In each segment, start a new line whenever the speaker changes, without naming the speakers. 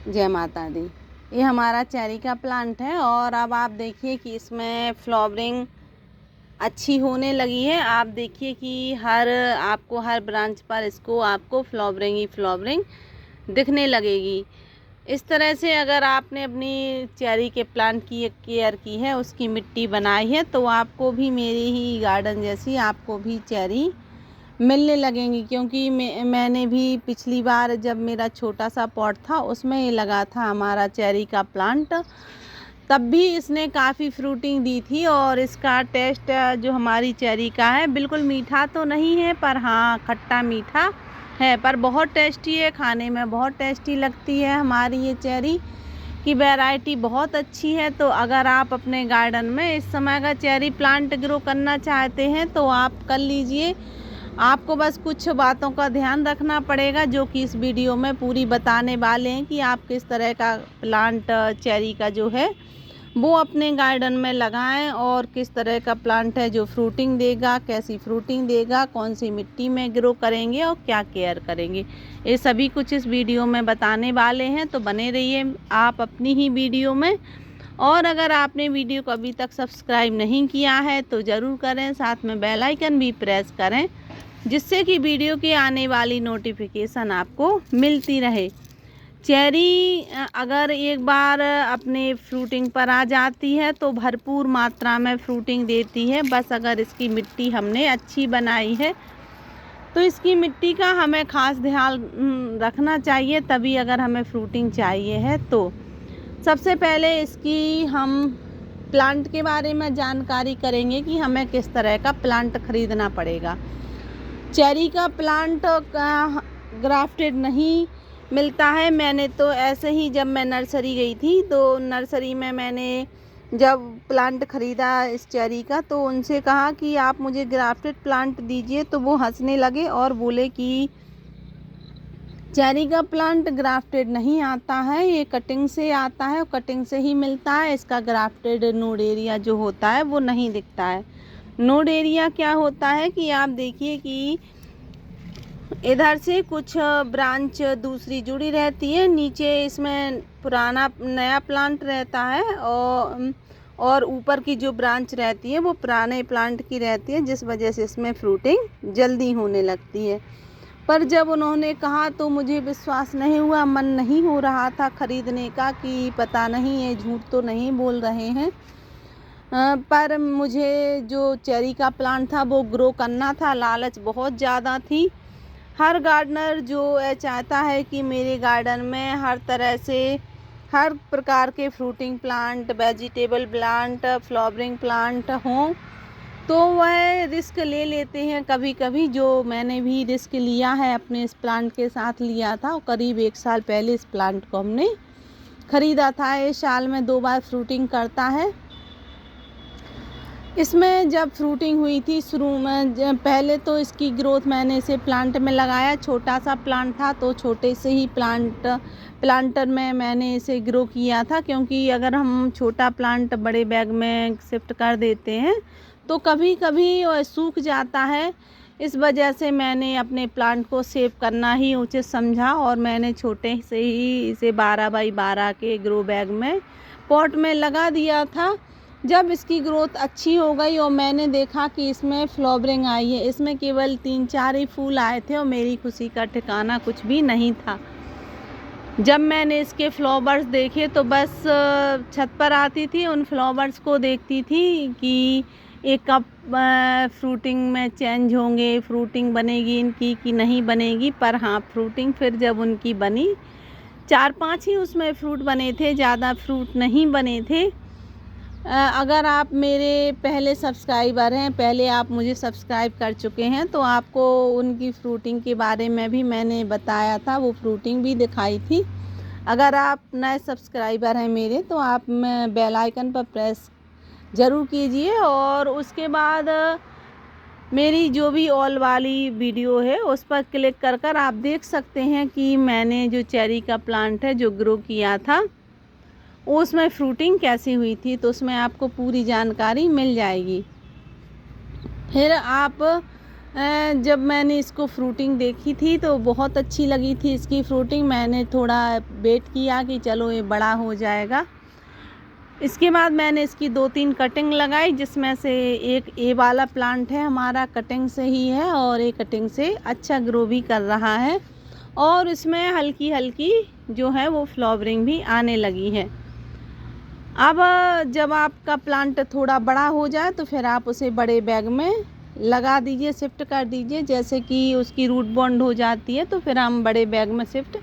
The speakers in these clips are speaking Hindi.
जय माता दी। ये हमारा चेरी का प्लांट है और अब आप देखिए कि इसमें फ्लावरिंग अच्छी होने लगी है। आप देखिए कि आपको हर ब्रांच पर इसको आपको फ्लावरिंग ही फ्लावरिंग दिखने लगेगी। इस तरह से अगर आपने अपनी चेरी के प्लांट की केयर की है, उसकी मिट्टी बनाई है, तो आपको भी मेरी ही गार्डन जैसी आपको भी चेरी मिलने लगेंगी। क्योंकि मैंने भी पिछली बार जब मेरा छोटा सा पॉट था उसमें ये लगा था हमारा चेरी का प्लांट, तब भी इसने काफ़ी फ्रूटिंग दी थी। और इसका टेस्ट जो हमारी चेरी का है बिल्कुल मीठा तो नहीं है, पर हाँ खट्टा मीठा है, पर बहुत टेस्टी है, खाने में बहुत टेस्टी लगती है। हमारी ये चेरी की वैरायटी बहुत अच्छी है। तो अगर आप अपने गार्डन में इस समय का चेरी प्लांट ग्रो करना चाहते हैं तो आप कर लीजिए। आपको बस कुछ बातों का ध्यान रखना पड़ेगा जो कि इस वीडियो में पूरी बताने वाले हैं कि आप किस तरह का प्लांट चेरी का जो है वो अपने गार्डन में लगाएं और किस तरह का प्लांट है जो फ्रूटिंग देगा, कैसी फ्रूटिंग देगा, कौन सी मिट्टी में ग्रो करेंगे और क्या केयर करेंगे, ये सभी कुछ इस वीडियो में बताने वाले हैं। तो बने रहिए आप अपनी ही वीडियो में। और अगर आपने वीडियो को अभी तक सब्सक्राइब नहीं किया है तो ज़रूर करें, साथ में बेल आइकन भी प्रेस करें जिससे कि वीडियो की आने वाली नोटिफिकेशन आपको मिलती रहे। चेरी अगर एक बार अपने फ्रूटिंग पर आ जाती है तो भरपूर मात्रा में फ्रूटिंग देती है। बस अगर इसकी मिट्टी हमने अच्छी बनाई है तो इसकी मिट्टी का हमें ख़ास ध्यान रखना चाहिए, तभी अगर हमें फ्रूटिंग चाहिए है। तो सबसे पहले इसकी हम प्लांट के बारे में जानकारी करेंगे कि हमें किस तरह का प्लांट ख़रीदना पड़ेगा। चेरी का प्लांट ग्राफ्टेड नहीं मिलता है। मैंने तो ऐसे ही जब मैं नर्सरी गई थी तो नर्सरी में मैंने जब प्लांट ख़रीदा इस चेरी का तो उनसे कहा कि आप मुझे ग्राफ्टेड प्लांट दीजिए, तो वो हंसने लगे और बोले कि चेरी का प्लांट ग्राफ्टेड नहीं आता है, ये कटिंग से आता है, कटिंग से ही मिलता है। इसका ग्राफ्टेड नोड एरिया जो होता है वो नहीं दिखता है। नोड एरिया क्या होता है कि आप देखिए कि इधर से कुछ ब्रांच दूसरी जुड़ी रहती है, नीचे इसमें पुराना नया प्लांट रहता है और ऊपर की जो ब्रांच रहती है वो पुराने प्लांट की रहती है, जिस वजह से इसमें फ्रूटिंग जल्दी होने लगती है। पर जब उन्होंने कहा तो मुझे विश्वास नहीं हुआ, मन नहीं हो रहा था ख़रीदने का कि पता नहीं ये झूठ तो नहीं बोल रहे हैं। पर मुझे जो चेरी का प्लांट था वो ग्रो करना था, लालच बहुत ज़्यादा थी। हर गार्डनर जो चाहता है कि मेरे गार्डन में हर तरह से हर प्रकार के fruiting plant, vegetable plant, flowering plant हों, तो वह रिस्क ले लेते हैं कभी कभी। जो मैंने भी रिस्क लिया है अपने इस प्लांट के साथ लिया था। करीब 1 साल पहले इस प्लांट को हमने ख़रीदा था। ये साल में 2 बार फ्रूटिंग करता है। इसमें जब फ्रूटिंग हुई थी शुरू में, पहले तो इसकी ग्रोथ मैंने इसे प्लांट में लगाया, छोटा सा प्लांट था तो छोटे से ही प्लांटर में मैंने इसे ग्रो किया था। क्योंकि अगर हम छोटा प्लांट बड़े बैग में शिफ्ट कर देते हैं तो कभी कभी वह सूख जाता है। इस वजह से मैंने अपने प्लांट को सेव करना ही उचित समझा और मैंने छोटे से ही इसे 12 बाई 12 के ग्रो बैग में पॉट में लगा दिया था। जब इसकी ग्रोथ अच्छी हो गई और मैंने देखा कि इसमें फ्लावरिंग आई है, इसमें केवल 3-4 ही फूल आए थे और मेरी खुशी का ठिकाना कुछ भी नहीं था। जब मैंने इसके फ्लावर्स देखे तो बस छत पर आती थी, उन फ्लावर्स को देखती थी कि एक कब फ्रूटिंग में चेंज होंगे, फ्रूटिंग बनेगी इनकी कि नहीं बनेगी। पर हाँ, फ्रूटिंग फिर जब उनकी बनी, 4-5 ही उसमें फ्रूट बने थे, ज़्यादा फ्रूट नहीं बने थे। अगर आप मेरे पहले सब्सक्राइबर हैं, पहले आप मुझे सब्सक्राइब कर चुके हैं, तो आपको उनकी फ्रूटिंग के बारे में भी मैंने बताया था, वो फ्रूटिंग भी दिखाई थी। अगर आप नए सब्सक्राइबर हैं मेरे तो आप बेल आइकन पर प्रेस ज़रूर कीजिए और उसके बाद मेरी जो भी ऑल वाली वीडियो है उस पर क्लिक कर कर आप देख सकते हैं कि मैंने जो चेरी का प्लांट है जो ग्रो किया था उसमें फ्रूटिंग कैसी हुई थी, तो उसमें आपको पूरी जानकारी मिल जाएगी। फिर आप जब मैंने इसको फ्रूटिंग देखी थी तो बहुत अच्छी लगी थी इसकी फ्रूटिंग। मैंने थोड़ा वेट किया कि चलो ये बड़ा हो जाएगा। इसके बाद मैंने इसकी 2-3 कटिंग लगाई, जिसमें से एक ये वाला प्लांट है हमारा कटिंग से ही है और ये कटिंग से अच्छा ग्रो भी कर रहा है और इसमें हल्की हल्की जो है वो फ्लावरिंग भी आने लगी है। अब जब आपका प्लांट थोड़ा बड़ा हो जाए तो फिर आप उसे बड़े बैग में लगा दीजिए, शिफ्ट कर दीजिए। जैसे कि उसकी रूट बॉन्ड हो जाती है तो फिर हम बड़े बैग में शिफ्ट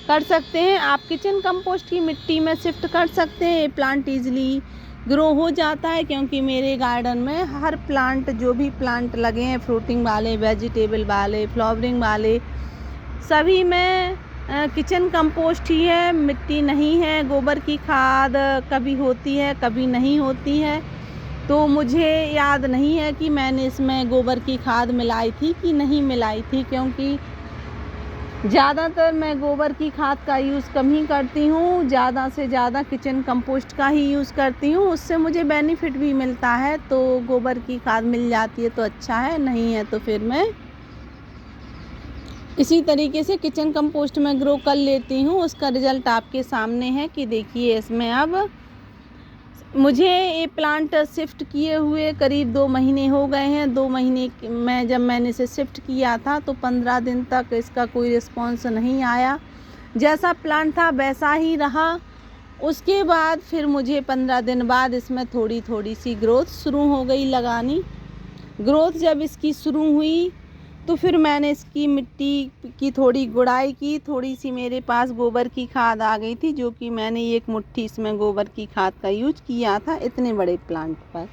कर सकते हैं। आप किचन कंपोस्ट की मिट्टी में शिफ्ट कर सकते हैं। ये प्लांट इजीली ग्रो हो जाता है, क्योंकि मेरे गार्डन में हर प्लांट, जो भी प्लांट लगे हैं, फ्रूटिंग वाले, वेजिटेबल वाले, फ्लावरिंग वाले, सभी में किचन कंपोस्ट ही है, मिट्टी नहीं है। गोबर की खाद कभी होती है कभी नहीं होती है, तो मुझे याद नहीं है कि मैंने इसमें गोबर की खाद मिलाई थी कि नहीं मिलाई थी, क्योंकि ज़्यादातर मैं गोबर की खाद का यूज़ कम ही करती हूँ। ज़्यादा से ज़्यादा किचन कंपोस्ट का ही यूज़ करती हूँ, उससे मुझे बेनिफिट भी मिलता है। तो गोबर की खाद मिल जाती है तो अच्छा है, नहीं है तो फिर मैं इसी तरीके से किचन कंपोस्ट में ग्रो कर लेती हूँ। उसका रिज़ल्ट आपके सामने है कि देखिए इसमें अब मुझे ये प्लांट शिफ्ट किए हुए करीब 2 महीने हो गए हैं। 2 महीने में जब मैंने इसे शिफ्ट किया था तो 15 दिन तक इसका कोई रिस्पॉन्स नहीं आया। जैसा प्लांट था वैसा ही रहा। उसके बाद फिर मुझे 15 दिन बाद इसमें थोड़ी थोड़ी सी ग्रोथ शुरू हो गई लगानी। ग्रोथ जब इसकी शुरू हुई तो फिर मैंने इसकी मिट्टी की थोड़ी गुड़ाई की। थोड़ी सी मेरे पास गोबर की खाद आ गई थी, जो कि मैंने 1 मुट्ठी इसमें गोबर की खाद का यूज किया था इतने बड़े प्लांट पर।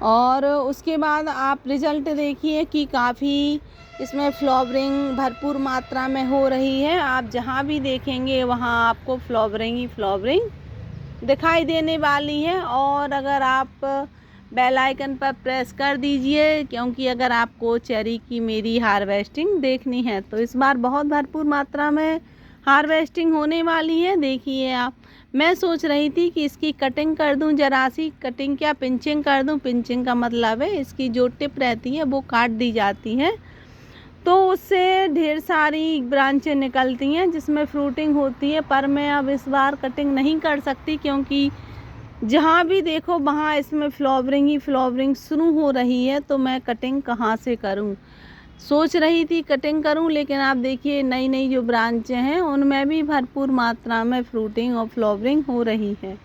और उसके बाद आप रिज़ल्ट देखिए कि काफ़ी इसमें फ्लावरिंग भरपूर मात्रा में हो रही है। आप जहाँ भी देखेंगे वहाँ आपको फ्लावरिंग ही फ्लावरिंग दिखाई देने वाली है। और अगर आप बेल आइकन पर प्रेस कर दीजिए, क्योंकि अगर आपको चेरी की मेरी हार्वेस्टिंग देखनी है तो इस बार बहुत भरपूर मात्रा में हार्वेस्टिंग होने वाली है। देखिए आप, मैं सोच रही थी कि इसकी कटिंग कर दूं, जरा सी कटिंग, क्या पिंचिंग कर दूं। पिंचिंग का मतलब है इसकी जो टिप रहती है वो काट दी जाती है, तो उससे ढेर सारी ब्रांचें निकलती हैं जिसमें फ्रूटिंग होती है। पर मैं अब इस बार कटिंग नहीं कर सकती, क्योंकि जहाँ भी देखो वहाँ इसमें फ्लावरिंग ही फ्लावरिंग शुरू हो रही है, तो मैं कटिंग कहाँ से करूँ। सोच रही थी कटिंग करूँ, लेकिन आप देखिए नई नई जो ब्रांचें हैं उनमें भी भरपूर मात्रा में फ्रूटिंग और फ्लावरिंग हो रही है।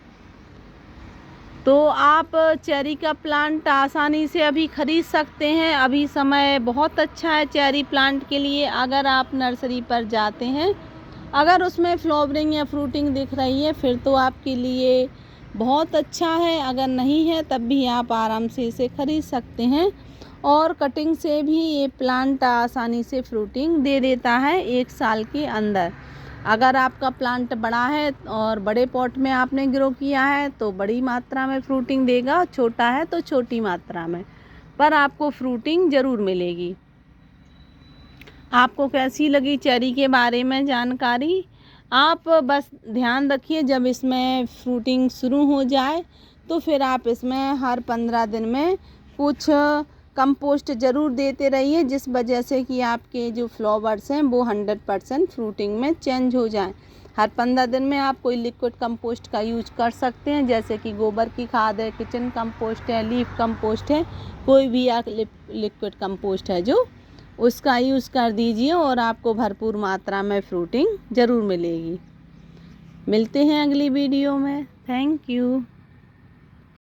तो आप चेरी का प्लांट आसानी से अभी ख़रीद सकते हैं। अभी समय बहुत अच्छा है चेरी प्लांट के लिए। अगर आप नर्सरी पर जाते हैं, अगर उसमें फ्लावरिंग या फ्रूटिंग दिख रही है फिर तो आपके लिए बहुत अच्छा है। अगर नहीं है तब भी आप आराम से इसे ख़रीद सकते हैं। और कटिंग से भी ये प्लांट आसानी से फ्रूटिंग दे देता है 1 साल के अंदर। अगर आपका प्लांट बड़ा है और बड़े पॉट में आपने ग्रो किया है तो बड़ी मात्रा में फ्रूटिंग देगा, छोटा है तो छोटी मात्रा में, पर आपको फ्रूटिंग ज़रूर मिलेगी। आपको कैसी लगी चेरी के बारे में जानकारी? आप बस ध्यान रखिए, जब इसमें फ्रूटिंग शुरू हो जाए तो फिर आप इसमें हर 15 दिन में कुछ कंपोस्ट ज़रूर देते रहिए, जिस वजह से कि आपके जो फ्लावर्स हैं वो 100% फ्रूटिंग में चेंज हो जाएं। हर 15 दिन में आप कोई लिक्विड कंपोस्ट का यूज कर सकते हैं, जैसे कि गोबर की खाद है, किचन कंपोस्ट है, लीफ कंपोस्ट है, कोई भी आप लिक्विड कंपोस्ट है जो, उसका यूज़ कर दीजिए और आपको भरपूर मात्रा में फ्रूटिंग ज़रूर मिलेगी। मिलते हैं अगली वीडियो में। Thank you.